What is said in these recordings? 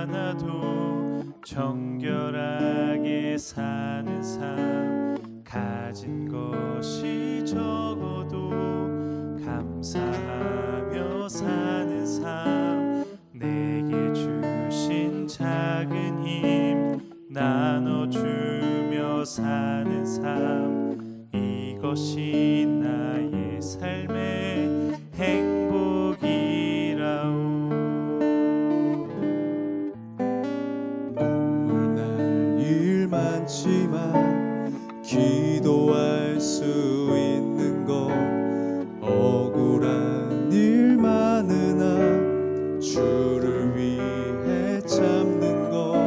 많아도 정결하게 사는 삶, 가진 것이 적어도 감사하며 사는 삶, 내게 주신 작은 힘 나눠주며 사는 삶, 이것이 나의 삶의 행복이라오. 눈물 날 일 많지만 기도할 수 있는 것, 억울한 일 많으나 주를 위해 참는 것,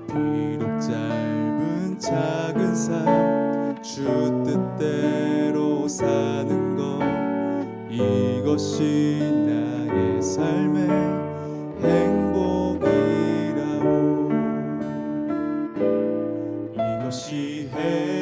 비록 짧은 작은 삶 주 뜻대로 사는 것, 이것이 나의 삶의 행복이라오. 이것이 행복이라오.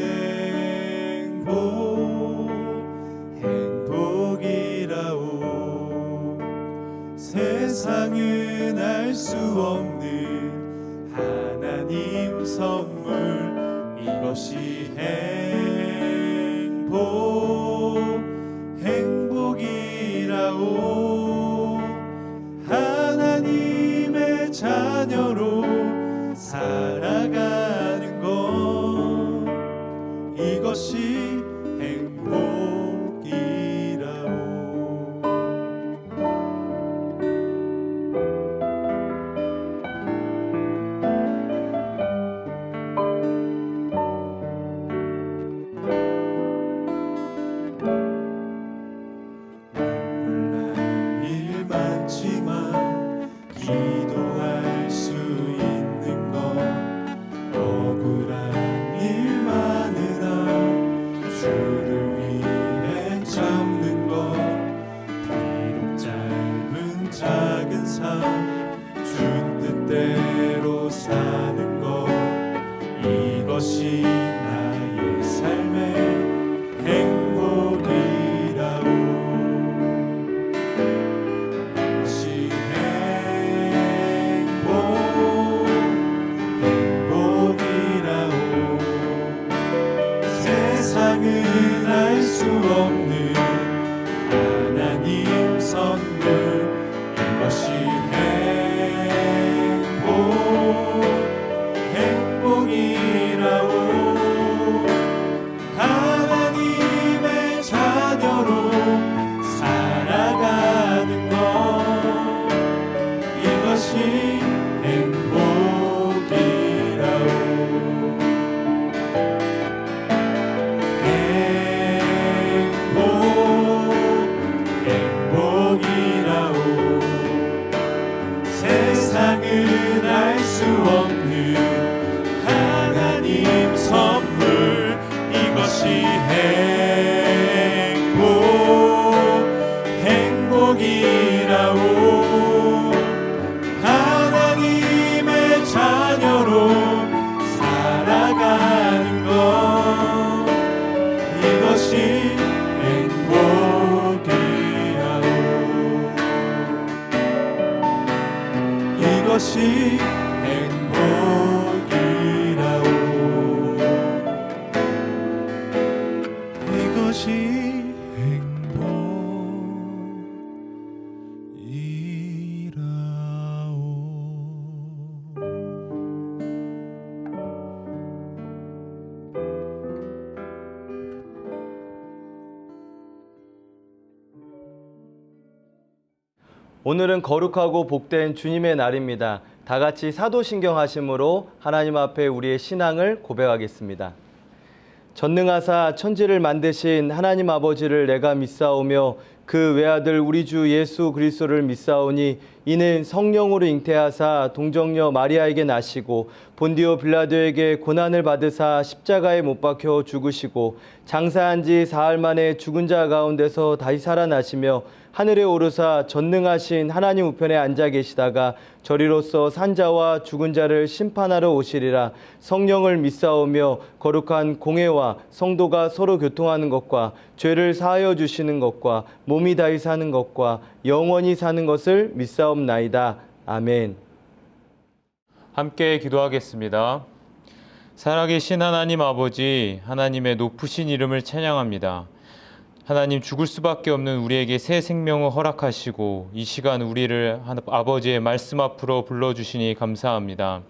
세상은 알 수 없는 하나님 선물, 이것이 행복이라오. 하나님의 자녀로 살아가는 것, 이것이 행복이라오. 많지만 기도할 수 있는 것, 억울한 일 많으나 주를 위해 참는 것, 비록 짧은 작은 삶 주 뜻대로 사는 것, 이것이 나의 삶의 행복이라오. 세상은 알 수 없는 하나님 선물, 이것이 행복이라오. 하나님의 자녀로 살아가는 것, 이것이 세상은 알 수 없는 하나님 선물, 이것이 행복이라오. 하나님의 자녀로 살아가는 것, 이것이 이것이 행복이라오. 이것이 오늘은 거룩하고 복된 주님의 날입니다. 다 같이 사도신경 하심으로 하나님 앞에 우리의 신앙을 고백하겠습니다. 전능하사 천지를 만드신 하나님 아버지를 내가 믿사오며 그 외아들 우리 주 예수 그리스도를 믿사오니 이는 성령으로 잉태하사 동정녀 마리아에게 나시고 본디오 빌라도에게 고난을 받으사 십자가에 못 박혀 죽으시고 장사한 지 사흘 만에 죽은 자 가운데서 다시 살아나시며 하늘에 오르사 전능하신 하나님 우편에 앉아 계시다가 저리로서 산자와 죽은 자를 심판하러 오시리라. 성령을 믿사오며 거룩한 공회와 성도가 서로 교통하는 것과 죄를 사하여 주시는 것과 몸이 다히 사는 것과 영원히 사는 것을 믿사옵나이다. 아멘. 함께 기도하겠습니다. 살아계신 하나님 아버지, 하나님의 높으신 이름을 찬양합니다. 하나님, 죽을 수밖에 없는 우리에게 새 생명을 허락하시고 이 시간 우리를 아버지의 말씀 앞으로 불러주시니 감사합니다.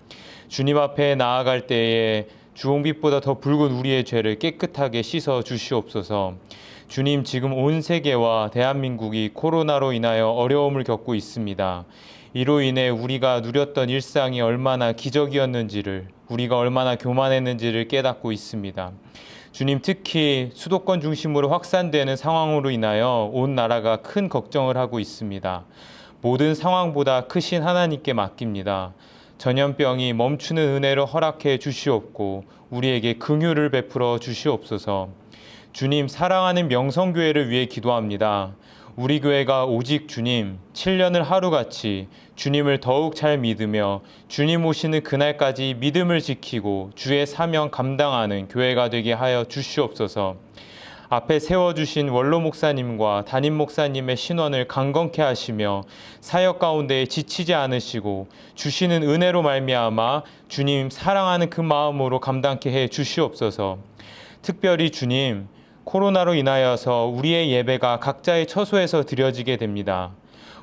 주님 앞에 나아갈 때에 주홍빛보다 더 붉은 우리의 죄를 깨끗하게 씻어 주시옵소서. 주님, 지금 온 세계와 대한민국이 코로나로 인하여 어려움을 겪고 있습니다. 이로 인해 우리가 누렸던 일상이 얼마나 기적이었는지를, 우리가 얼마나 교만했는지를 깨닫고 있습니다. 주님, 특히 수도권 중심으로 확산되는 상황으로 인하여 온 나라가 큰 걱정을 하고 있습니다. 모든 상황보다 크신 하나님께 맡깁니다. 전염병이 멈추는 은혜를 허락해 주시옵고 우리에게 긍휼을 베풀어 주시옵소서. 주님, 사랑하는 명성교회를 위해 기도합니다. 우리 교회가 오직 주님, 7년을 하루같이 주님을 더욱 잘 믿으며 주님 오시는 그날까지 믿음을 지키고 주의 사명 감당하는 교회가 되게 하여 주시옵소서. 앞에 세워주신 원로 목사님과 담임 목사님의 신원을 강건케 하시며 사역 가운데 지치지 않으시고 주시는 은혜로 말미암아 주님 사랑하는 그 마음으로 감당케 해 주시옵소서. 특별히 주님, 코로나로 인하여서 우리의 예배가 각자의 처소에서 드려지게 됩니다.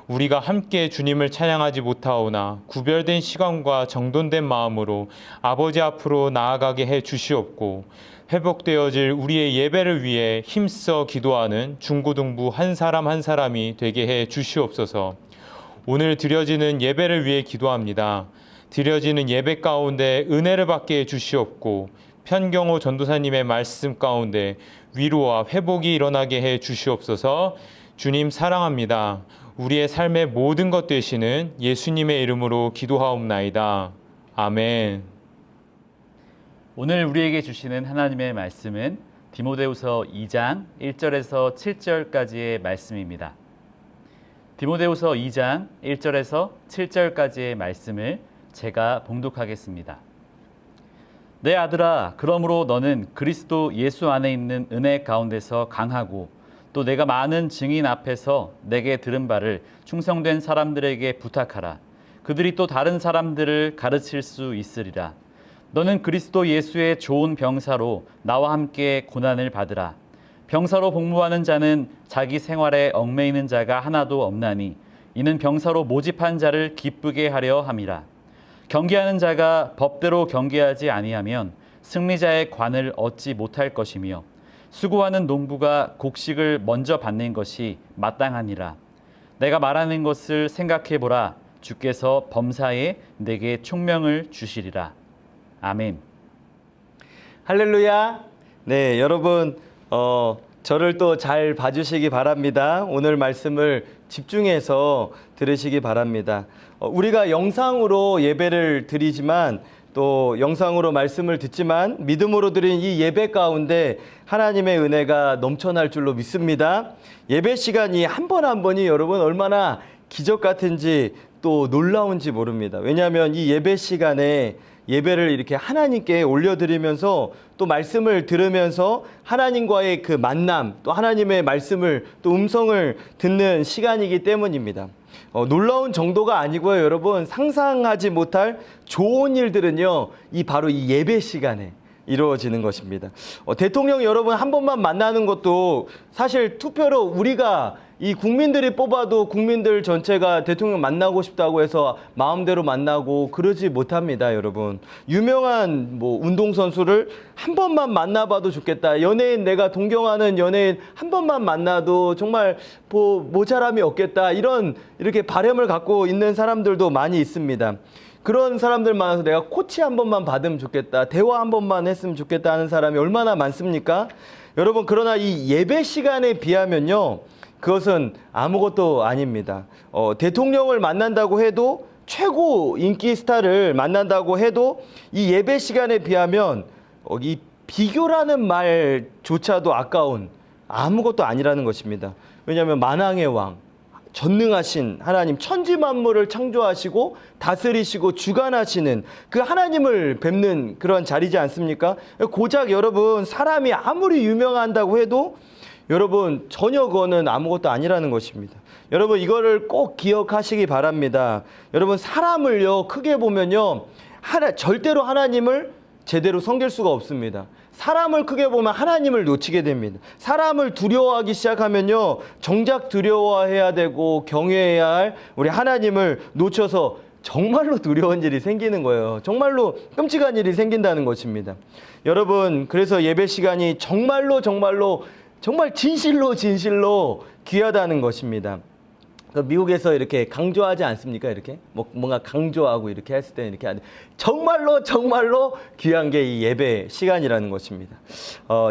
우리가 함께 주님을 찬양하지 못하오나 구별된 시간과 정돈된 마음으로 아버지 앞으로 나아가게 해 주시옵고 회복되어질 우리의 예배를 위해 힘써 기도하는 중고등부 한 사람 한 사람이 되게 해 주시옵소서. 오늘 드려지는 예배를 위해 기도합니다. 드려지는 예배 가운데 은혜를 받게 해 주시옵고 편경호 전도사님의 말씀 가운데 위로와 회복이 일어나게 해 주시옵소서. 주님 사랑합니다. 우리의 삶의 모든 것 되시는 예수님의 이름으로 기도하옵나이다. 아멘. 오늘 우리에게 주시는 하나님의 말씀은 디모데후서 2장 1절에서 7절까지의 말씀입니다. 디모데후서 2장 1절에서 7절까지의 말씀을 제가 봉독하겠습니다. 내 아들아, 그러므로 너는 그리스도 예수 안에 있는 은혜 가운데서 강하고 또 내가 많은 증인 앞에서 내게 들은 바를 충성된 사람들에게 부탁하라. 그들이 또 다른 사람들을 가르칠 수 있으리라. 너는 그리스도 예수의 좋은 병사로 나와 함께 고난을 받으라. 병사로 복무하는 자는 자기 생활에 얽매이는 자가 하나도 없나니 이는 병사로 모집한 자를 기쁘게 하려 함이라. 경계하는 자가 법대로 경계하지 아니하면 승리자의 관을 얻지 못할 것이며 수고하는 농부가 곡식을 먼저 받는 것이 마땅하니라. 내가 말하는 것을 생각해보라. 주께서 범사에 내게 총명을 주시리라. 아멘. 할렐루야. 네, 여러분 저를 또 잘 봐주시기 바랍니다. 오늘 말씀을 집중해서 들으시기 바랍니다. 우리가 영상으로 예배를 드리지만 또 영상으로 말씀을 듣지만 믿음으로 드린 이 예배 가운데 하나님의 은혜가 넘쳐날 줄로 믿습니다. 예배 시간이 한 번 한 번이 여러분 얼마나 기적 같은지 또 놀라운지 모릅니다. 왜냐하면 이 예배 시간에 예배를 이렇게 하나님께 올려드리면서 또 말씀을 들으면서 하나님과의 그 만남, 또 하나님의 말씀을 또 음성을 듣는 시간이기 때문입니다. 놀라운 정도가 아니고요, 여러분. 상상하지 못할 좋은 일들은요, 바로 이 예배 시간에 이루어지는 것입니다. 대통령 여러분 한 번만 만나는 것도 사실 투표로 우리가 이 국민들이 뽑아도 국민들 전체가 대통령 만나고 싶다고 해서 마음대로 만나고 그러지 못합니다, 여러분. 유명한 운동선수를 한 번만 만나봐도 좋겠다. 연예인, 내가 동경하는 연예인 한 번만 만나도 정말 모자람이 없겠다. 이렇게 바람을 갖고 있는 사람들도 많이 있습니다. 그런 사람들 많아서 내가 코치 한 번만 받으면 좋겠다. 대화 한 번만 했으면 좋겠다 하는 사람이 얼마나 많습니까? 여러분, 그러나 이 예배 시간에 비하면요, 그것은 아무것도 아닙니다. 대통령을 만난다고 해도, 최고 인기 스타를 만난다고 해도 이 예배 시간에 비하면 이 비교라는 말조차도 아까운 아무것도 아니라는 것입니다. 왜냐하면 만왕의 왕, 전능하신 하나님, 천지 만물을 창조하시고 다스리시고 주관하시는 그 하나님을 뵙는 그런 자리지 않습니까? 고작 여러분, 사람이 아무리 유명한다고 해도 여러분 전혀 그거는 아무것도 아니라는 것입니다. 여러분, 이거를 꼭 기억하시기 바랍니다. 여러분, 사람을요 크게 보면요 절대로 하나님을 제대로 섬길 수가 없습니다. 사람을 크게 보면 하나님을 놓치게 됩니다. 사람을 두려워하기 시작하면요, 정작 두려워해야 되고 경외해야 할 우리 하나님을 놓쳐서 정말로 두려운 일이 생기는 거예요. 정말로 끔찍한 일이 생긴다는 것입니다. 여러분, 그래서 예배 시간이 정말 진실로 귀하다는 것입니다. 미국에서 이렇게 강조하지 않습니까? 이렇게 뭔가 강조하고 이렇게 했을 때 이렇게 정말로 귀한 게 이 예배 시간이라는 것입니다.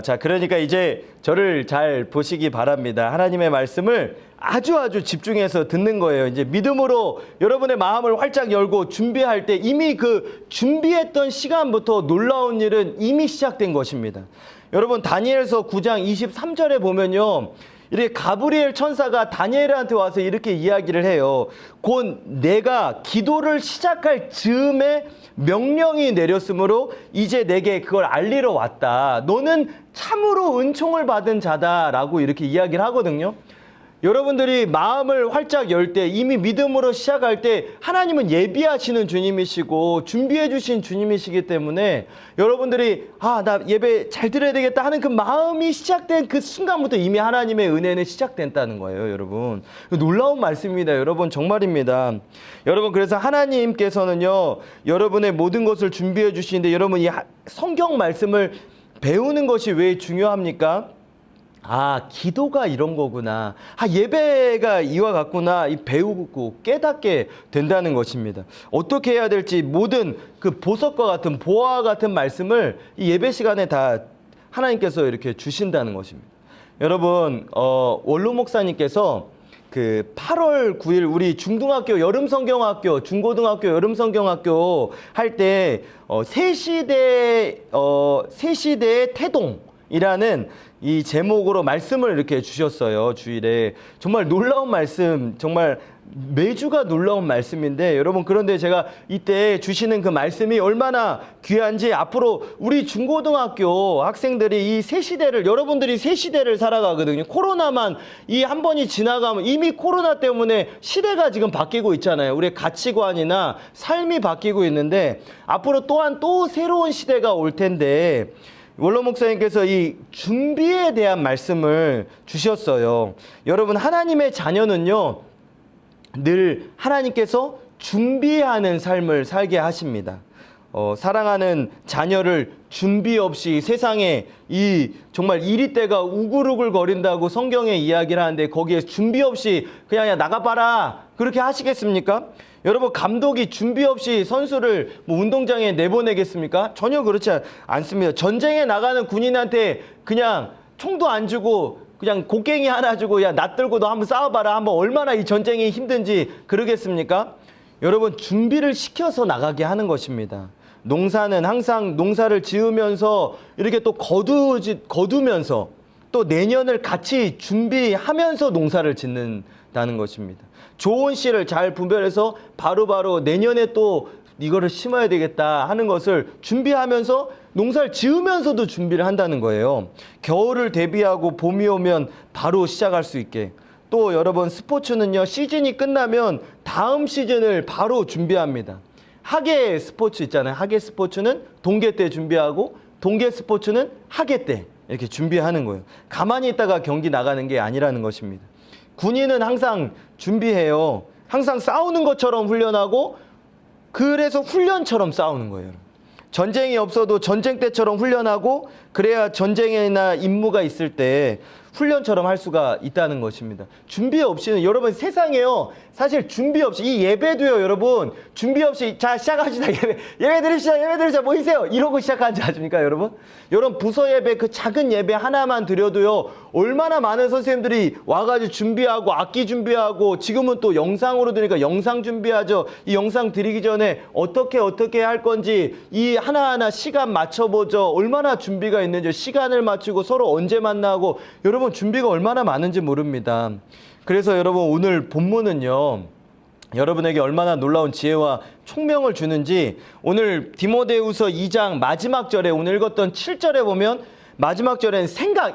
자, 그러니까 이제 저를 잘 보시기 바랍니다. 하나님의 말씀을 아주 집중해서 듣는 거예요. 이제 믿음으로 여러분의 마음을 활짝 열고 준비할 때 이미 그 준비했던 시간부터 놀라운 일은 이미 시작된 것입니다. 여러분, 다니엘서 9장 23절에 보면요, 이렇게 가브리엘 천사가 다니엘한테 와서 이렇게 이야기를 해요. 곧 내가 기도를 시작할 즈음에 명령이 내렸으므로 이제 내게 그걸 알리러 왔다. 너는 참으로 은총을 받은 자다라고 이렇게 이야기를 하거든요. 여러분들이 마음을 활짝 열 때, 이미 믿음으로 시작할 때 하나님은 예비하시는 주님이시고 준비해 주신 주님이시기 때문에 여러분들이 나 예배 잘 드려야 되겠다 하는 그 마음이 시작된 그 순간부터 이미 하나님의 은혜는 시작됐다는 거예요. 여러분, 놀라운 말씀입니다. 여러분, 정말입니다. 여러분, 그래서 하나님께서는요, 여러분의 모든 것을 준비해 주시는데, 여러분, 이 성경 말씀을 배우는 것이 왜 중요합니까? 기도가 이런 거구나. 예배가 이와 같구나. 배우고 깨닫게 된다는 것입니다. 어떻게 해야 될지 모든 그 보석과 같은 보화와 같은 말씀을 이 예배 시간에 다 하나님께서 이렇게 주신다는 것입니다. 여러분, 원로 목사님께서 그 8월 9일 우리 중등학교 여름성경학교, 중고등학교 여름성경학교 할 때 새 시대의 태동이라는 이 제목으로 말씀을 이렇게 주셨어요. 주일에. 정말 놀라운 말씀, 정말 매주가 놀라운 말씀인데, 여러분, 그런데 제가 이때 주시는 그 말씀이 얼마나 귀한지, 앞으로 우리 중고등학교 학생들이 이 새 시대를, 여러분들이 새 시대를 살아가거든요. 코로나만 이 한 번이 지나가면 이미 코로나 때문에 시대가 지금 바뀌고 있잖아요. 우리의 가치관이나 삶이 바뀌고 있는데, 앞으로 또한 또 새로운 시대가 올 텐데, 원로 목사님께서 이 준비에 대한 말씀을 주셨어요. 여러분, 하나님의 자녀는요, 늘 하나님께서 준비하는 삶을 살게 하십니다. 사랑하는 자녀를 준비 없이 세상에 이 정말 이리때가 우글우글 거린다고 성경에 이야기를 하는데, 거기에 준비 없이 그냥 나가봐라 그렇게 하시겠습니까? 여러분, 감독이 준비 없이 선수를 운동장에 내보내겠습니까? 전혀 그렇지 않습니다. 전쟁에 나가는 군인한테 그냥 총도 안 주고 그냥 곡괭이 하나 주고 나 들고 너 한번 싸워봐라, 한번 얼마나 이 전쟁이 힘든지 그러겠습니까? 여러분, 준비를 시켜서 나가게 하는 것입니다. 농사는 항상 농사를 지으면서 이렇게 또 거두면서 또 내년을 같이 준비하면서 농사를 짓는다는 것입니다. 좋은 씨를 잘 분별해서 바로바로 내년에 또 이거를 심어야 되겠다 하는 것을 준비하면서 농사를 지으면서도 준비를 한다는 거예요. 겨울을 대비하고 봄이 오면 바로 시작할 수 있게. 또 여러분, 스포츠는요, 시즌이 끝나면 다음 시즌을 바로 준비합니다. 하계 스포츠 있잖아요. 하계 스포츠는 동계 때 준비하고 동계 스포츠는 하계 때 이렇게 준비하는 거예요. 가만히 있다가 경기 나가는 게 아니라는 것입니다. 군인은 항상 준비해요. 항상 싸우는 것처럼 훈련하고, 그래서 훈련처럼 싸우는 거예요. 전쟁이 없어도 전쟁 때처럼 훈련하고, 그래야 전쟁이나 임무가 있을 때 훈련처럼 할 수가 있다는 것입니다. 준비 없이는, 여러분, 세상에요, 사실 준비 없이, 이 예배도요, 여러분, 준비 없이 자 시작합시다. 예배 드립시다. 모이세요. 이러고 시작하지 않습니까, 여러분? 여러분, 부서 예배, 그 작은 예배 하나만 드려도요, 얼마나 많은 선생님들이 와가지고 준비하고 악기 준비하고, 지금은 또 영상으로 드니까 영상 준비하죠. 이 영상 드리기 전에 어떻게 할 건지 이 하나하나 시간 맞춰보죠. 얼마나 준비가 있는지, 시간을 맞추고 서로 언제 만나고, 여러분, 준비가 얼마나 많은지 모릅니다. 그래서 여러분, 오늘 본문은요, 여러분에게 얼마나 놀라운 지혜와 총명을 주는지, 오늘 디모데후서 2장 마지막 절에, 오늘 읽었던 7절에 보면 마지막 절에는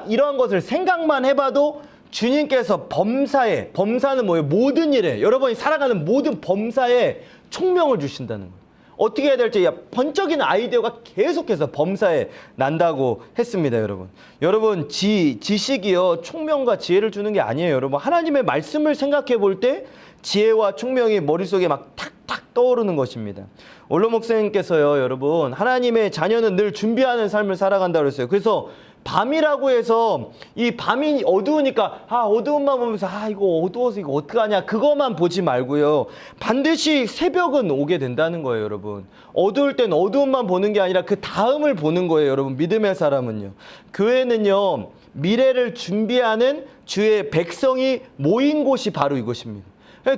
이러한 것을 생각만 해봐도 주님께서 범사는 뭐예요? 모든 일에, 여러분이 살아가는 모든 범사에 총명을 주신다는 거예요. 어떻게 해야 될지 번쩍이는 아이디어가 계속해서 범사에 난다고 했습니다, 여러분. 여러분, 지식이요, 총명과 지혜를 주는 게 아니에요, 여러분. 하나님의 말씀을 생각해 볼 때 지혜와 총명이 머릿속에 막 탁탁 떠오르는 것입니다. 올로 목사님께서요, 여러분, 하나님의 자녀는 늘 준비하는 삶을 살아간다고 그랬어요. 그래서 밤이라고 해서 이 밤이 어두우니까 어두움만 보면서 이거 어두워서 이거 어떡하냐 그거만 보지 말고요. 반드시 새벽은 오게 된다는 거예요, 여러분. 어두울 땐 어두움만 보는 게 아니라 그 다음을 보는 거예요, 여러분. 믿음의 사람은요. 교회는요, 미래를 준비하는 주의 백성이 모인 곳이 바로 이곳입니다.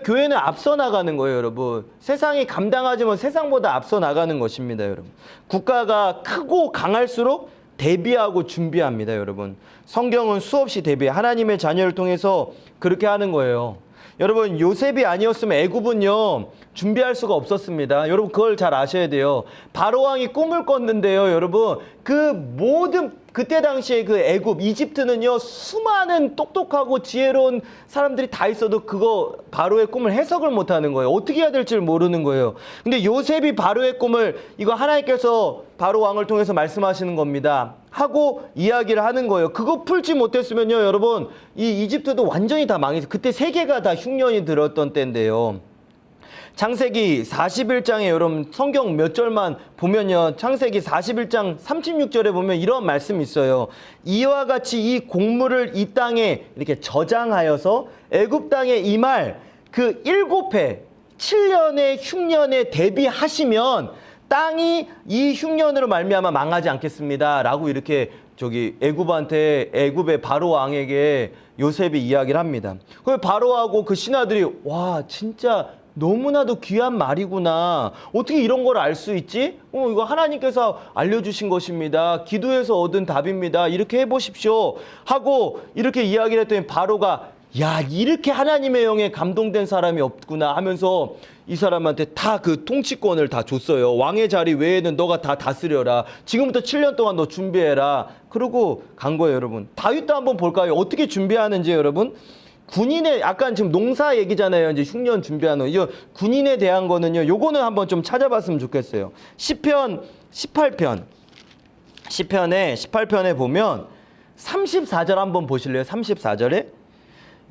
교회는 앞서 나가는 거예요, 여러분. 세상이 감당하지만 세상보다 앞서 나가는 것입니다, 여러분. 국가가 크고 강할수록 대비하고 준비합니다, 여러분. 성경은 수없이 대비해 하나님의 자녀를 통해서 그렇게 하는 거예요. 여러분, 요셉이 아니었으면 애굽은요 준비할 수가 없었습니다. 여러분, 그걸 잘 아셔야 돼요. 바로왕이 꿈을 꿨는데요, 여러분, 그 모든 그때 당시에 그 애굽 이집트는요 수많은 똑똑하고 지혜로운 사람들이 다 있어도 그거 바로의 꿈을 해석을 못하는 거예요. 어떻게 해야 될지 모르는 거예요. 근데 요셉이 바로의 꿈을 이거 하나님께서 바로 왕을 통해서 말씀하시는 겁니다 하고 이야기를 하는 거예요. 그거 풀지 못했으면요, 여러분, 이 이집트도 완전히 다 망했어요. 그때 세계가 다 흉년이 들었던 때인데요. 창세기 41장에 여러분 성경 몇 절만 보면요, 창세기 41장 36절에 보면 이런 말씀이 있어요. 이와 같이 이 곡물을 이 땅에 이렇게 저장하여서 애굽 땅에 임할 그 7해 7년의 흉년에 대비하시면 땅이 이 흉년으로 말미암아 망하지 않겠습니다 라고 이렇게 애굽의 바로 왕에게 요셉이 이야기를 합니다. 그 바로하고 그 신하들이 와, 진짜 너무나도 귀한 말이구나. 어떻게 이런 걸 알 수 있지? 이거 하나님께서 알려주신 것입니다. 기도해서 얻은 답입니다. 이렇게 해보십시오 하고 이렇게 이야기를 했더니 바로가 이렇게 하나님의 영에 감동된 사람이 없구나 하면서 이 사람한테 다 그 통치권을 다 줬어요. 왕의 자리 외에는 너가 다 다스려라. 지금부터 7년 동안 너 준비해라. 그러고 간 거예요, 여러분. 다윗도 한번 볼까요? 어떻게 준비하는지, 여러분. 군인의 약간 지금 농사 얘기잖아요. 이제 흉년 준비하는 이 군인에 대한 거는요. 요거는 한번 좀 찾아봤으면 좋겠어요. 시편 18편에 18편에 보면 34절 한번 보실래요? 34절에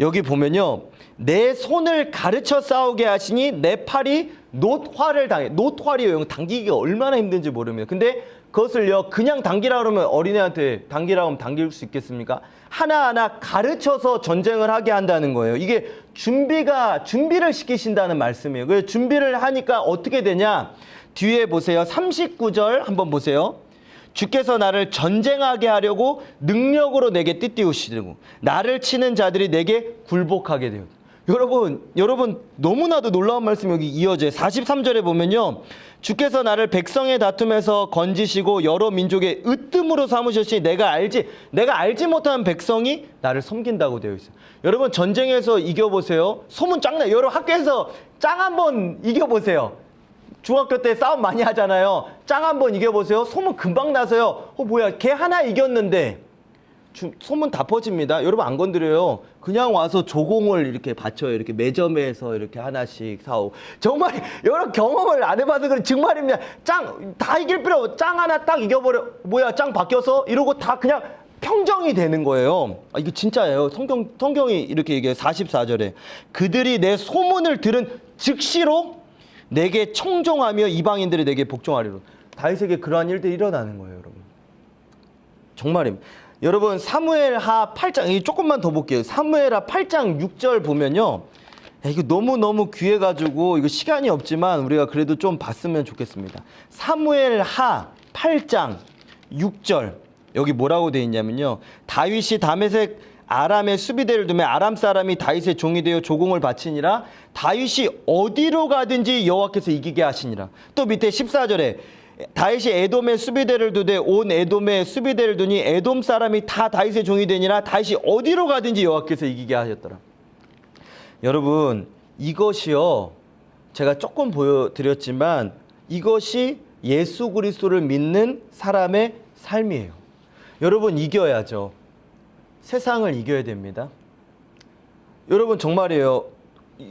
여기 보면요. 내 손을 가르쳐 싸우게 하시니 내 팔이 놋활을 당해. 놋활이에요. 당기기가 얼마나 힘든지 모릅니다. 근데 그것을요 그냥 당기라 그러면 어린애한테 당기라고 하면 당길 수 있겠습니까? 하나하나 가르쳐서 전쟁을 하게 한다는 거예요. 이게 준비를 시키신다는 말씀이에요. 그래서 준비를 하니까 어떻게 되냐? 뒤에 보세요. 39절 한번 보세요. 주께서 나를 전쟁하게 하려고 능력으로 내게 띠띠우시고 나를 치는 자들이 내게 굴복하게 돼요. 여러분 너무나도 놀라운 말씀이 여기 이어져요. 43절에 보면요. 주께서 나를 백성의 다툼에서 건지시고 여러 민족의 으뜸으로 삼으셨으니 내가 알지 못하는 백성이 나를 섬긴다고 되어 있어요. 여러분 전쟁에서 이겨보세요. 소문 짱 나요. 여러분 학교에서 짱 한번 이겨보세요. 중학교 때 싸움 많이 하잖아요. 짱 한번 이겨보세요. 소문 금방 나서요. 뭐야 걔 하나 이겼는데 소문 다 퍼집니다. 여러분 안 건드려요. 그냥 와서 조공을 이렇게 받쳐요. 이렇게 매점에서 이렇게 하나씩 사오고. 정말 여러 경험을 안 해봐서 그래. 정말입니다. 짱 다 이길 필요 없어. 짱 하나 딱 이겨버려. 뭐야 짱 바뀌어서 이러고 다 그냥 평정이 되는 거예요. 이거 진짜예요. 성경이 이렇게 얘기해요. 44절에 그들이 내 소문을 들은 즉시로 내게 청종하며 이방인들이 내게 복종하리로. 다윗에게 그러한 일들이 일어나는 거예요, 여러분. 정말입니다. 여러분 사무엘하 8장 조금만 더 볼게요. 사무엘하 8장 6절 보면요. 이거 너무너무 귀해가지고 이거 시간이 없지만 우리가 그래도 좀 봤으면 좋겠습니다. 사무엘하 8장 6절 여기 뭐라고 되어 있냐면요. 다윗이 다메섹 아람의 수비대를 두며 아람 사람이 다윗의 종이 되어 조공을 바치니라. 다윗이 어디로 가든지 여호와께서 이기게 하시니라. 또 밑에 14절에 다윗이 에돔의 수비대를 두되 온 에돔의 수비대를 두니 에돔 사람이 다 다윗의 종이 되니라. 다윗이 어디로 가든지 여호와께서 이기게 하셨더라. 여러분 이것이요 제가 조금 보여드렸지만 이것이 예수 그리스도를 믿는 사람의 삶이에요. 여러분 이겨야죠. 세상을 이겨야 됩니다. 여러분 정말이에요.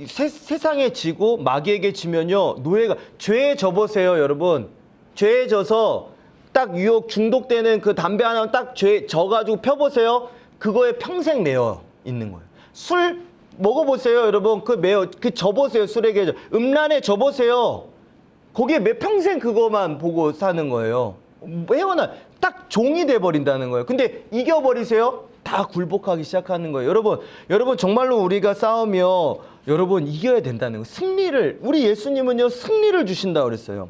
세상에 지고 마귀에게 지면요, 노예가, 죄에 져보세요, 여러분. 죄에 져서 딱 유혹 중독되는 그 담배 하나 딱 죄 져가지고 펴보세요. 그거에 평생 매여 있는 거예요. 술 먹어보세요, 여러분. 그 져보세요, 술에게. 음란에 져보세요. 거기에 평생 그거만 보고 사는 거예요. 헤어나 딱 종이 돼버린다는 거예요. 근데 이겨버리세요? 다 굴복하기 시작하는 거예요. 여러분 정말로 우리가 싸우며 여러분 이겨야 된다는 거예요. 승리를, 우리 예수님은요, 승리를 주신다고 그랬어요.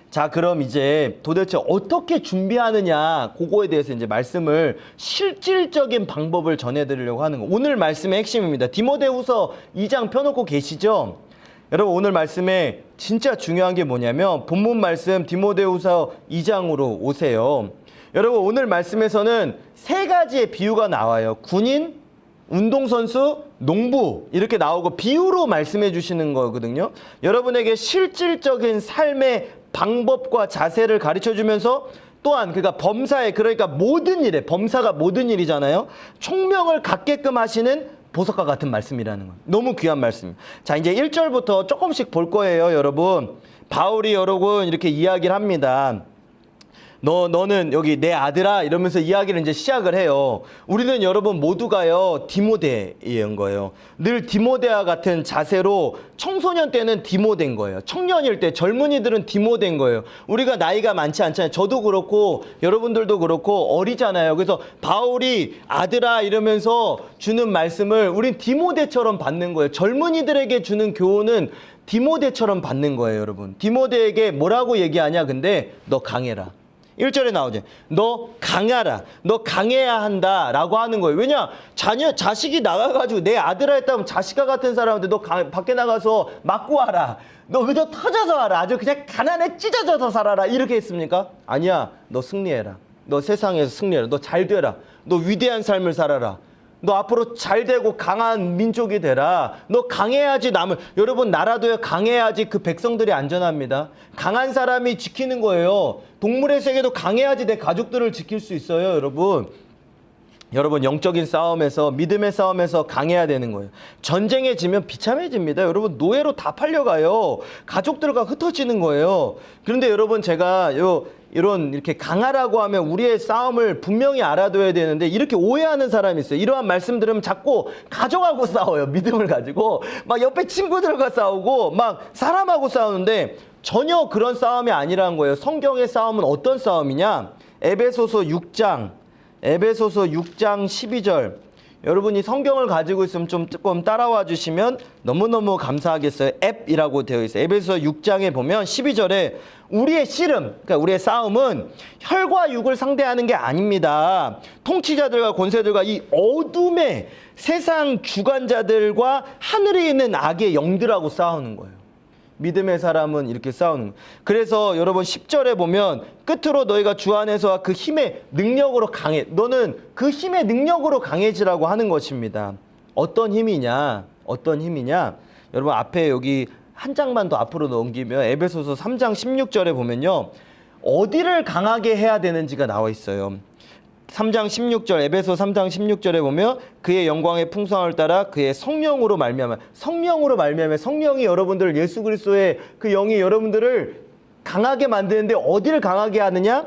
자, 그럼 이제 도대체 어떻게 준비하느냐, 그거에 대해서 이제 말씀을, 실질적인 방법을 전해드리려고 하는 거예요. 오늘 말씀의 핵심입니다. 디모데후서 2장 펴놓고 계시죠? 여러분, 오늘 말씀에 진짜 중요한 게 뭐냐면, 본문 말씀 디모데후서 2장으로 오세요. 여러분, 오늘 말씀에서는 세 가지의 비유가 나와요. 군인, 운동선수, 농부, 이렇게 나오고 비유로 말씀해 주시는 거거든요. 여러분에게 실질적인 삶의 방법과 자세를 가르쳐 주면서, 또한 그러니까 범사에, 그러니까 모든 일에, 범사가 모든 일이잖아요. 총명을 갖게끔 하시는 보석과 같은 말씀이라는 거예요. 너무 귀한 말씀. 자, 이제 1절부터 조금씩 볼 거예요, 여러분. 바울이 여러분 이렇게 이야기를 합니다. 너는 여기 내 아들아, 이러면서 이야기를 이제 시작을 해요. 우리는 여러분 모두가요, 디모데인 거예요. 늘 디모데와 같은 자세로, 청소년 때는 디모데인 거예요. 청년일 때, 젊은이들은 디모데인 거예요. 우리가 나이가 많지 않잖아요. 저도 그렇고 여러분들도 그렇고 어리잖아요. 그래서 바울이 아들아 이러면서 주는 말씀을 우린 디모데처럼 받는 거예요. 젊은이들에게 주는 교훈은 디모데처럼 받는 거예요, 여러분. 디모데에게 뭐라고 얘기하냐? 근데 너 강해라. 1절에 나오죠. 너 강하라. 너 강해야 한다 라고 하는 거예요. 왜냐? 자식이 나가가지고 내 아들아 했다면 자식과 같은 사람한테 너 밖에 나가서 맞고 와라. 너 그저 터져서 와라. 아주 그냥 가난에 찢어져서 살아라. 이렇게 했습니까? 아니야. 너 승리해라. 너 세상에서 승리해라. 너 잘 되라. 너 위대한 삶을 살아라. 너 앞으로 잘 되고 강한 민족이 되라. 너 강해야지 남을, 여러분 나라도요, 강해야지 그 백성들이 안전합니다. 강한 사람이 지키는 거예요. 동물의 세계도 강해야지 내 가족들을 지킬 수 있어요, 여러분. 여러분, 영적인 싸움에서, 믿음의 싸움에서 강해야 되는 거예요. 전쟁에 지면 비참해집니다. 여러분, 노예로 다 팔려가요. 가족들과 흩어지는 거예요. 그런데 여러분, 제가 이런 이렇게 강하라고 하면 우리의 싸움을 분명히 알아둬야 되는데, 이렇게 오해하는 사람이 있어요. 이러한 말씀 들으면 자꾸 가족하고 싸워요. 믿음을 가지고 막 옆에 친구들과 싸우고 막 사람하고 싸우는데, 전혀 그런 싸움이 아니라는 거예요. 성경의 싸움은 어떤 싸움이냐? 에베소서 6장 12절. 여러분이 성경을 가지고 있으면 조금 따라와 주시면 너무너무 감사하겠어요. 앱이라고 되어 있어요. 에베소서 6장에 보면 12절에 우리의 씨름, 그러니까 우리의 싸움은 혈과 육을 상대하는 게 아닙니다. 통치자들과 권세들과 이 어둠의 세상 주관자들과 하늘에 있는 악의 영들하고 싸우는 거예요. 믿음의 사람은 이렇게 싸우는 거예요. 그래서 여러분 10절에 보면 끝으로 너희가 주 안에서 그 힘의 능력으로 강해. 너는 그 힘의 능력으로 강해지라고 하는 것입니다. 어떤 힘이냐? 여러분 앞에 여기 한 장만 더 앞으로 넘기면 에베소서 3장 16절에 보면요. 어디를 강하게 해야 되는지가 나와 있어요. 3장 16절, 에베소 3장 16절에 보면 그의 영광의 풍성함을 따라 그의 성령으로 말미암아, 성령이 여러분들, 예수 그리스도의 그 영이 여러분들을 강하게 만드는데 어디를 강하게 하느냐?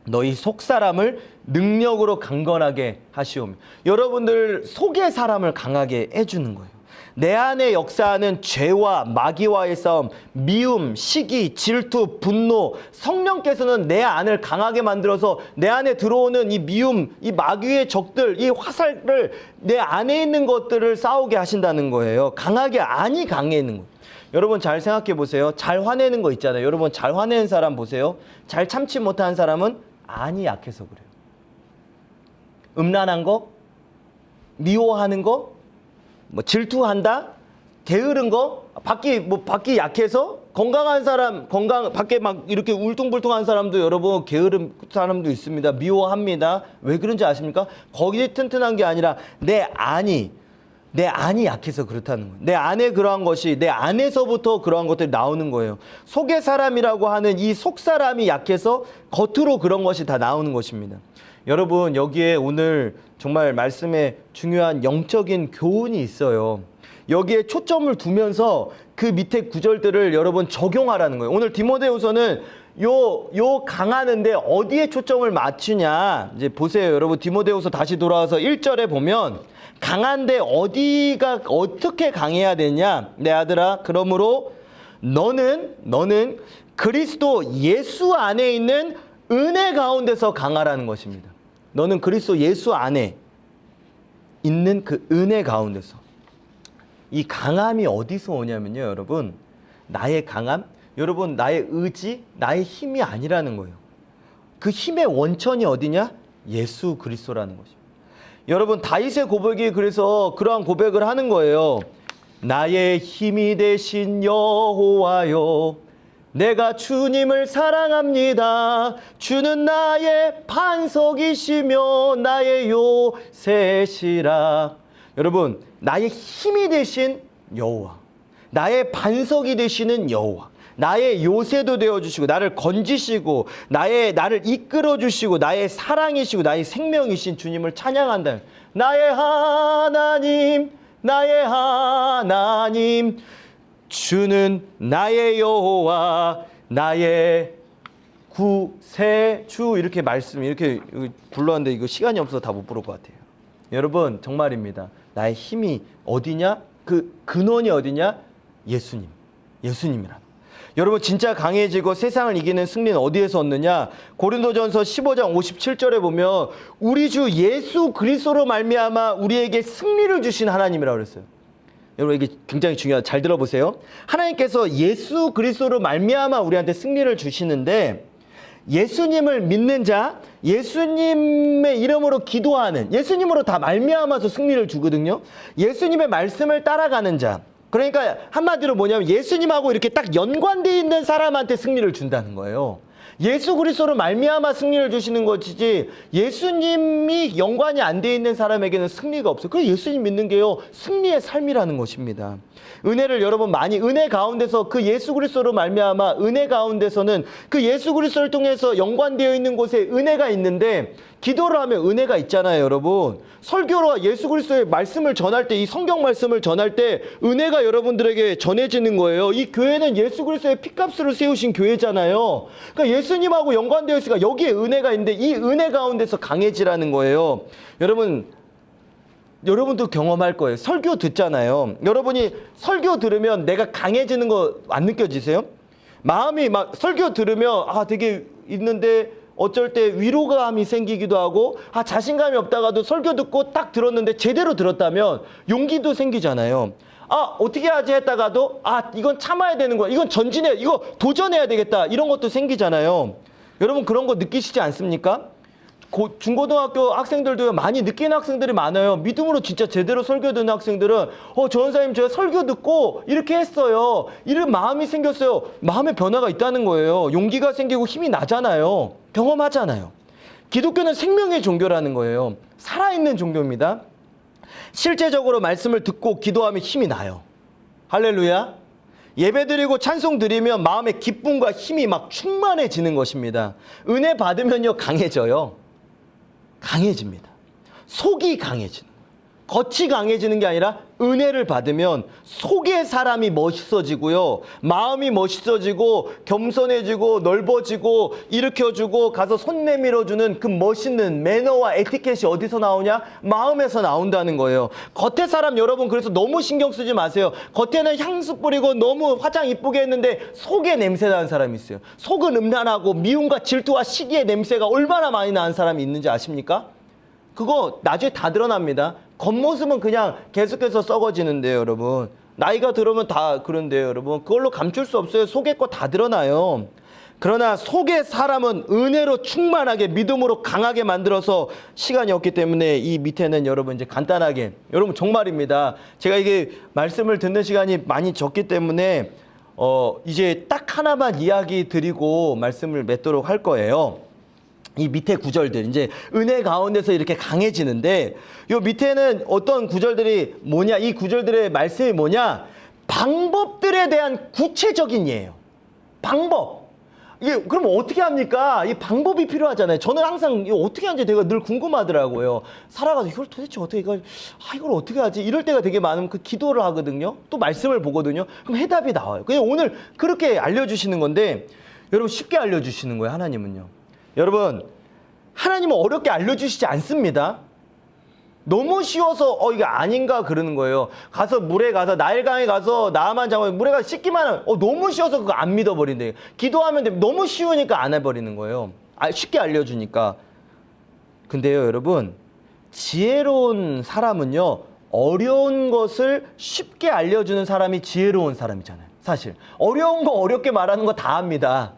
너희 속사람을 능력으로 강건하게 하시오며. 여러분들 속의 사람을 강하게 해주는 거예요. 내 안에 역사하는 죄와 마귀와의 싸움, 미움, 시기, 질투, 분노, 성령께서는 내 안을 강하게 만들어서 내 안에 들어오는 이 미움, 이 마귀의 적들, 이 화살을 내 안에 있는 것들을 싸우게 하신다는 거예요. 강하게 안이 강해 있는 거예요. 여러분 잘 생각해 보세요. 잘 화내는 거 있잖아요. 여러분 잘 화내는 사람 보세요. 잘 참지 못하는 사람은 안이 약해서 그래요. 음란한 거, 미워하는 거, 뭐 질투한다, 게으른 거, 밖이 약해서, 건강한 사람, 밖에 막 이렇게 울퉁불퉁한 사람도 여러분 게으른 사람도 있습니다. 미워합니다. 왜 그런지 아십니까? 거기 튼튼한 게 아니라 내 안이 약해서 그렇다는 거예요. 내 안에 그러한 것이, 내 안에서부터 그러한 것들이 나오는 거예요. 속의 사람이라고 하는 이 속사람이 약해서 겉으로 그런 것이 다 나오는 것입니다. 여러분 여기에 오늘 정말 말씀에 중요한 영적인 교훈이 있어요. 여기에 초점을 두면서 그 밑에 구절들을 여러분 적용하라는 거예요. 오늘 디모데후서는 요 강하는데 어디에 초점을 맞추냐. 이제 보세요. 여러분 디모데후서 다시 돌아와서 1절에 보면 강한데 어디가 어떻게 강해야 되냐. 내 아들아 그러므로 너는 그리스도 예수 안에 있는 은혜 가운데서 강하라는 것입니다. 너는 그리스도 예수 안에 있는 그 은혜 가운데서. 이 강함이 어디서 오냐면요, 여러분. 나의 강함, 여러분 나의 의지, 나의 힘이 아니라는 거예요. 그 힘의 원천이 어디냐? 예수 그리스도라는 것입니다. 여러분 다윗의 고백이 그래서 그러한 고백을 하는 거예요. 나의 힘이 되신 여호와여, 내가 주님을 사랑합니다. 주는 나의 반석이시며 나의 요새시라. 여러분 나의 힘이 되신 여호와, 나의 반석이 되시는 여호와, 나의 요새도 되어주시고 나를 건지시고 나를 이끌어주시고 나의 사랑이시고 나의 생명이신 주님을 찬양한다. 나의 하나님, 나의 하나님, 주는 나의 여호와, 나의 구세주. 이렇게 이렇게 불렀는데 이거 시간이 없어서 다 못 부를 것 같아요. 여러분 정말입니다. 나의 힘이 어디냐? 그 근원이 어디냐? 예수님이라. 여러분 진짜 강해지고 세상을 이기는 승리는 어디에서 얻느냐? 고린도전서 15장 57절에 보면 우리 주 예수 그리스도로 말미암아 우리에게 승리를 주신 하나님이라고 그랬어요. 여러분 이게 굉장히 중요하다. 잘 들어보세요. 하나님께서 예수 그리스도로 말미암아 우리한테 승리를 주시는데, 예수님을 믿는 자, 예수님의 이름으로 기도하는, 예수님으로 다 말미암아서 승리를 주거든요. 예수님의 말씀을 따라가는 자, 그러니까 한마디로 뭐냐면 예수님하고 이렇게 딱 연관되어 있는 사람한테 승리를 준다는 거예요. 예수 그리스도로 말미암아 승리를 주시는 것이지 예수님이 연관이 안 돼 있는 사람에게는 승리가 없어요. 그래서 예수님 믿는 게요, 승리의 삶이라는 것입니다. 은혜를 여러분 많이, 은혜 가운데서 그 예수 그리스도로 말미암아 은혜 가운데서는 그 예수 그리스도를 통해서 연관되어 있는 곳에 은혜가 있는데, 기도를 하면 은혜가 있잖아요, 여러분. 설교로 예수 그리스도의 말씀을 전할 때, 이 성경 말씀을 전할 때 은혜가 여러분들에게 전해지는 거예요. 이 교회는 예수 그리스도의 피값으로 세우신 교회잖아요. 그러니까 예수님하고 연관되어 있으니까 여기에 은혜가 있는데 이 은혜 가운데서 강해지라는 거예요. 여러분도 경험할 거예요. 설교 듣잖아요. 여러분이 설교 들으면 내가 강해지는 거 안 느껴지세요? 마음이 막 설교 들으면 되게 있는데 어쩔 때 위로감이 생기기도 하고, 자신감이 없다가도 설교 듣고 딱 들었는데 제대로 들었다면 용기도 생기잖아요. 어떻게 하지 했다가도 이건 참아야 되는 거야, 이건 이거 도전해야 되겠다, 이런 것도 생기잖아요. 여러분 그런 거 느끼시지 않습니까? 중고등학교 학생들도 많이 느끼는 학생들이 많아요. 믿음으로 진짜 제대로 설교 듣는 학생들은 전사님 제가 설교 듣고 이렇게 했어요, 이런 마음이 생겼어요. 마음의 변화가 있다는 거예요. 용기가 생기고 힘이 나잖아요. 경험하잖아요. 기독교는 생명의 종교라는 거예요. 살아있는 종교입니다. 실제적으로 말씀을 듣고 기도하면 힘이 나요. 할렐루야. 예배드리고 찬송 드리면 마음의 기쁨과 힘이 막 충만해지는 것입니다. 은혜 받으면요 강해져요. 강해집니다. 속이 강해지는 거예요. 겉이 강해지는 게 아니라 은혜를 받으면 속의 사람이 멋있어지고요, 마음이 멋있어지고 겸손해지고 넓어지고 일으켜주고 가서 손 내밀어주는 그 멋있는 매너와 에티켓이 어디서 나오냐? 마음에서 나온다는 거예요. 겉의 사람 여러분 그래서 너무 신경 쓰지 마세요. 겉에는 향수 뿌리고 너무 화장 이쁘게 했는데 속에 냄새 나는 사람이 있어요. 속은 음란하고 미움과 질투와 시기의 냄새가 얼마나 많이 나는 사람이 있는지 아십니까? 그거 나중에 다 드러납니다. 겉모습은 그냥 계속해서 썩어지는데요, 여러분. 나이가 들으면 다 그런데요, 여러분. 그걸로 감출 수 없어요. 속의 거 다 드러나요. 그러나 속의 사람은 은혜로 충만하게 믿음으로 강하게 만들어서, 시간이 없기 때문에 이 밑에는 여러분 이제 간단하게, 여러분 정말입니다. 제가 이게 말씀을 듣는 시간이 많이 적기 때문에 이제 딱 하나만 이야기 드리고 말씀을 맺도록 할 거예요. 이 밑에 구절들, 이제 은혜 가운데서 이렇게 강해지는데, 요 밑에는 어떤 구절들이 뭐냐, 이 구절들의 말씀이 뭐냐, 방법들에 대한 구체적인 예예요. 방법. 이게 그럼 어떻게 합니까? 이 방법이 필요하잖아요. 저는 항상 이거 어떻게 하는지 내가 늘 궁금하더라고요. 살아가서 이걸 도대체 어떻게 이걸 어떻게 하지? 이럴 때가 되게 많으면 그 기도를 하거든요. 또 말씀을 보거든요. 그럼 해답이 나와요. 그냥 오늘 그렇게 알려주시는 건데 여러분 쉽게 알려주시는 거예요. 하나님은요. 여러분 하나님은 어렵게 알려주시지 않습니다. 너무 쉬워서 이게 아닌가 그러는 거예요. 가서 물에 가서 나일강에 가서 나만 잡으면 물에 가서 씻기만 하면 너무 쉬워서 그거 안 믿어버린대. 기도하면 돼. 너무 쉬우니까 안 해버리는 거예요. 쉽게 알려주니까. 근데요 여러분 지혜로운 사람은요 어려운 것을 쉽게 알려주는 사람이 지혜로운 사람이잖아요. 사실 어려운 거 어렵게 말하는 거 다 합니다.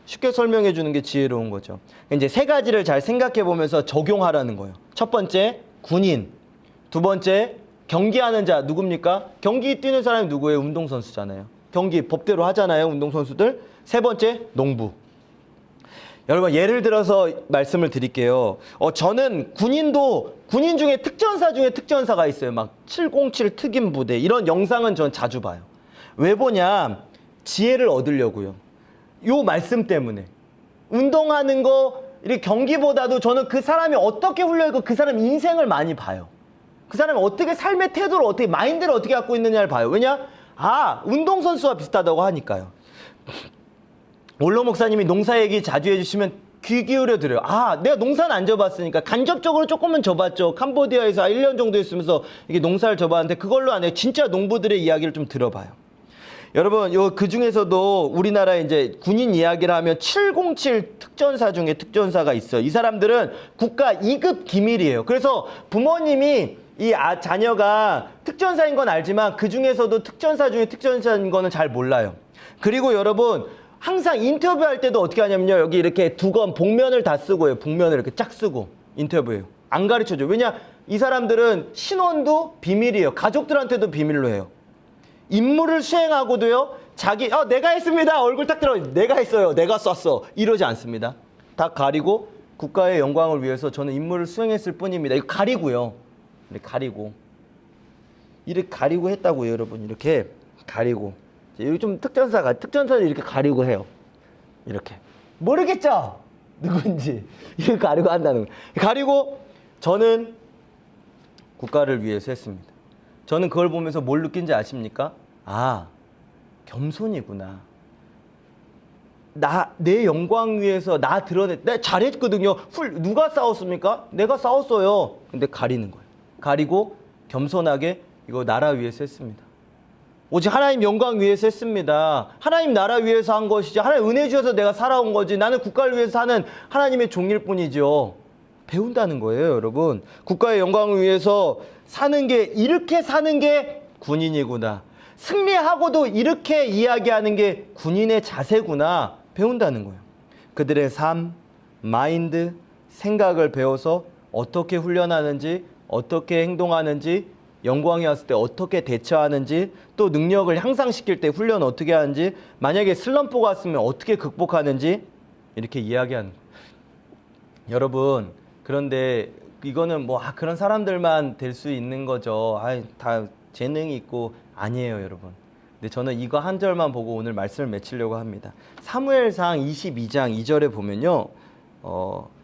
쉽게 설명해 주는 게 지혜로운 거죠. 이제 세 가지를 잘 생각해 보면서 적용하라는 거예요. 첫 번째 군인, 두 번째 경기하는 자 누굽니까? 경기 뛰는 사람이 누구예요? 운동선수잖아요. 경기 법대로 하잖아요. 운동선수들. 세 번째 농부. 여러분 예를 들어서 말씀을 드릴게요. 저는 군인 중에 특전사 중에 특전사가 있어요. 막 707 특임 부대 이런 영상은 전 자주 봐요. 왜 보냐? 지혜를 얻으려고요. 요 말씀 때문에. 운동하는 거 이렇게 경기보다도 저는 그 사람이 어떻게 훈련하고 그 사람 인생을 많이 봐요. 그 사람이 어떻게 삶의 태도를 어떻게 마인드를 어떻게 갖고 있느냐를 봐요. 왜냐? 운동선수와 비슷하다고 하니까요. 올로 목사님이 농사 얘기 자주 해주시면 귀 기울여 드려요. 내가 농사는 안 져봤으니까 간접적으로 조금은 져봤죠. 캄보디아에서 1년 정도 있으면서 이게 농사를 져봤는데 그걸로 안 해요. 진짜 농부들의 이야기를 좀 들어봐요. 여러분, 그 중에서도 우리나라에 이제 군인 이야기를 하면 707 특전사 중에 특전사가 있어요. 이 사람들은 국가 2급 기밀이에요. 그래서 부모님이 이 자녀가 특전사인 건 알지만 그 중에서도 특전사 중에 특전사인 거는 잘 몰라요. 그리고 여러분, 항상 인터뷰할 때도 어떻게 하냐면요. 여기 이렇게 두건 복면을 다 쓰고요. 복면을 이렇게 쫙 쓰고 인터뷰해요. 안 가르쳐줘요. 왜냐? 이 사람들은 신원도 비밀이에요. 가족들한테도 비밀로 해요. 임무를 수행하고도요. 내가 했습니다. 얼굴 딱 들어. 내가 했어요. 내가 쐈어. 이러지 않습니다. 다 가리고 국가의 영광을 위해서 저는 임무를 수행했을 뿐입니다. 이거 가리고요. 이렇게 가리고. 이렇게 가리고 했다고요, 여러분. 이렇게 가리고. 여기 좀 특전사를 이렇게 가리고 해요. 이렇게. 모르겠죠? 누군지. 이렇게 가리고 한다는 거예요. 가리고 저는 국가를 위해서 했습니다. 저는 그걸 보면서 뭘 느낀지 아십니까? 겸손이구나. 내 영광 위해서 내가 잘했거든요. 누가 싸웠습니까? 내가 싸웠어요. 근데 가리는 거예요. 가리고 겸손하게 이거 나라 위해서 했습니다. 오직 하나님 영광 위해서 했습니다. 하나님 나라 위해서 한 것이지. 하나님 은혜 주셔서 내가 살아온 거지. 나는 국가를 위해서 사는 하나님의 종일 뿐이죠. 배운다는 거예요, 여러분. 국가의 영광을 위해서 이렇게 사는 게 군인이구나. 승리하고도 이렇게 이야기하는 게 군인의 자세구나. 배운다는 거예요. 그들의 삶, 마인드, 생각을 배워서 어떻게 훈련하는지, 어떻게 행동하는지, 영광이 왔을 때 어떻게 대처하는지, 또 능력을 향상시킬 때 훈련 어떻게 하는지, 만약에 슬럼프가 왔으면 어떻게 극복하는지 이렇게 이야기하는 거예요. 여러분, 그런데 이거는 그런 사람들만 될 수 있는 거죠. 다 재능이 있고 아니에요, 여러분. 근데 저는 이거 한 절만 보고 오늘 말씀을 맺히려고 합니다. 사무엘상 22장 2절에 보면요.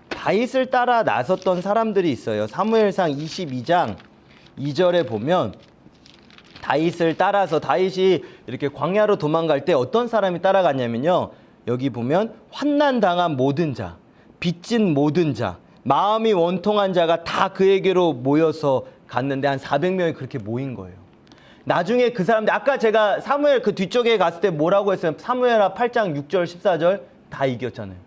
다윗을 따라 나섰던 사람들이 있어요. 사무엘상 22장 2절에 보면 다윗을 따라서 다윗이 이렇게 광야로 도망갈 때 어떤 사람이 따라갔냐면요. 여기 보면 환난당한 모든 자, 빚진 모든 자, 마음이 원통한 자가 다 그에게로 모여서 갔는데 한 400명이 그렇게 모인 거예요. 나중에 그 사람들, 아까 제가 사무엘 그 뒤쪽에 갔을 때 뭐라고 했어요? 사무엘하 8장 6절 14절 다 이겼잖아요.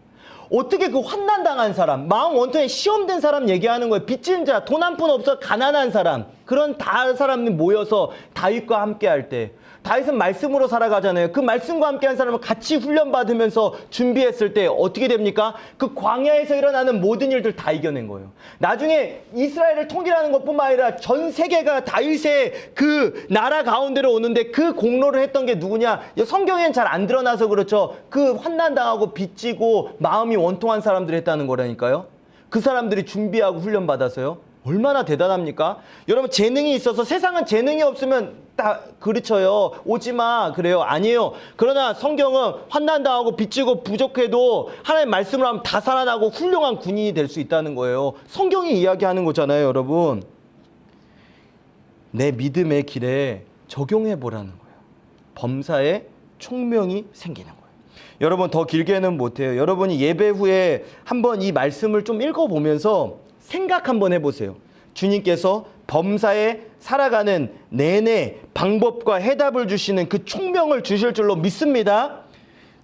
어떻게 그 환난당한 사람, 마음 원통에 시험된 사람 얘기하는 거예요. 빚진 자, 돈 한 푼 없어 가난한 사람, 그런 다 사람들이 모여서 다윗과 함께 할 때, 다윗은 말씀으로 살아가잖아요. 그 말씀과 함께한 사람을 같이 훈련받으면서 준비했을 때 어떻게 됩니까? 그 광야에서 일어나는 모든 일들 다 이겨낸 거예요. 나중에 이스라엘을 통일하는 것뿐만 아니라 전 세계가 다윗의 그 나라 가운데로 오는데 그 공로를 했던 게 누구냐? 성경에는 잘 안 드러나서 그렇죠. 그 환난당하고 빚지고 마음이 원통한 사람들이 했다는 거라니까요. 그 사람들이 준비하고 훈련받아서요. 얼마나 대단합니까? 여러분 재능이 있어서 세상은 재능이 없으면 다 그르쳐요. 오지 마 그래요. 아니에요. 그러나 성경은 환난당하고 빚지고 부족해도 하나님 말씀을 하면 다 살아나고 훌륭한 군인이 될 수 있다는 거예요. 성경이 이야기하는 거잖아요, 여러분. 내 믿음의 길에 적용해 보라는 거예요. 범사에 총명이 생기는 거예요. 여러분 더 길게는 못해요. 여러분이 예배 후에 한번 이 말씀을 좀 읽어보면서 생각 한번 해보세요. 주님께서 범사에 살아가는 내내 방법과 해답을 주시는 그 총명을 주실 줄로 믿습니다.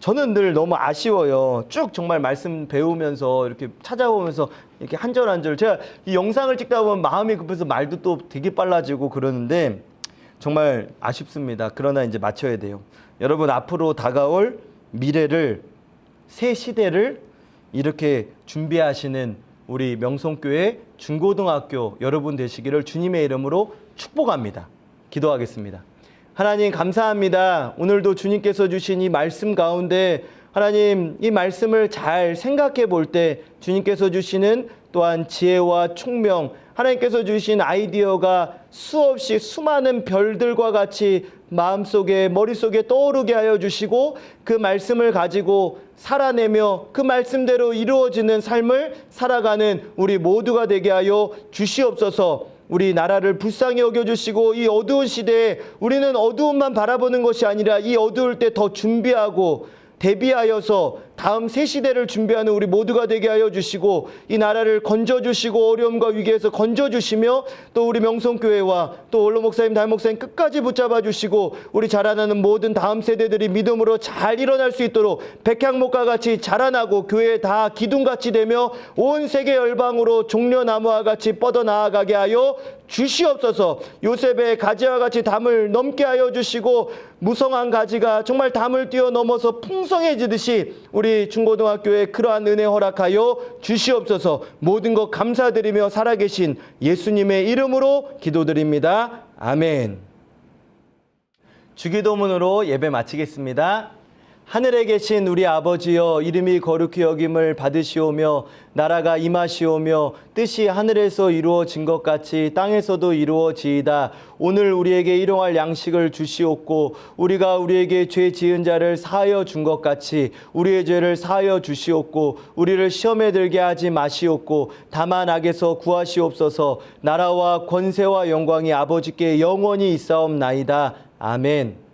저는 늘 너무 아쉬워요. 쭉 정말 말씀 배우면서 이렇게 찾아보면서 이렇게 한 절 한 절 제가 이 영상을 찍다 보면 마음이 급해서 말도 또 되게 빨라지고 그러는데 정말 아쉽습니다. 그러나 이제 맞춰야 돼요. 여러분 앞으로 다가올 미래를 새 시대를 이렇게 준비하시는 우리 명성교회 중고등학교 여러분 되시기를 주님의 이름으로 축복합니다. 기도하겠습니다. 하나님 감사합니다. 오늘도 주님께서 주신 이 말씀 가운데 하나님 이 말씀을 잘 생각해 볼 때 주님께서 주시는 또한 지혜와 총명 하나님께서 주신 아이디어가 수없이 수많은 별들과 같이 마음속에 머릿속에 떠오르게 하여 주시고 그 말씀을 가지고 살아내며 그 말씀대로 이루어지는 삶을 살아가는 우리 모두가 되게 하여 주시옵소서. 우리 나라를 불쌍히 여겨주시고 이 어두운 시대에 우리는 어두움만 바라보는 것이 아니라 이 어두울 때 더 준비하고 대비하여서 다음 새 시대를 준비하는 우리 모두가 되게 하여 주시고 이 나라를 건져주시고 어려움과 위기에서 건져주시며 또 우리 명성교회와 또 원로 목사님, 담임 목사님 끝까지 붙잡아 주시고 우리 자라나는 모든 다음 세대들이 믿음으로 잘 일어날 수 있도록 백향목과 같이 자라나고 교회에 다 기둥같이 되며 온 세계 열방으로 종려나무와 같이 뻗어나아가게 하여 주시옵소서. 요셉의 가지와 같이 담을 넘게 하여 주시고 무성한 가지가 정말 담을 뛰어넘어서 풍성해지듯이 우리 중고등학교에 그러한 은혜 허락하여 주시옵소서. 모든 것 감사드리며 살아계신 예수님의 이름으로 기도드립니다. 아멘. 주기도문으로 예배 마치겠습니다. 하늘에 계신 우리 아버지여 이름이 거룩히 여김을 받으시오며 나라가 임하시오며 뜻이 하늘에서 이루어진 것 같이 땅에서도 이루어지이다. 오늘 우리에게 일용할 양식을 주시옵고 우리가 우리에게 죄 지은 자를 사하여 준 것 같이 우리의 죄를 사하여 주시옵고 우리를 시험에 들게 하지 마시옵고 다만 악에서 구하시옵소서. 나라와 권세와 영광이 아버지께 영원히 있사옵나이다. 아멘.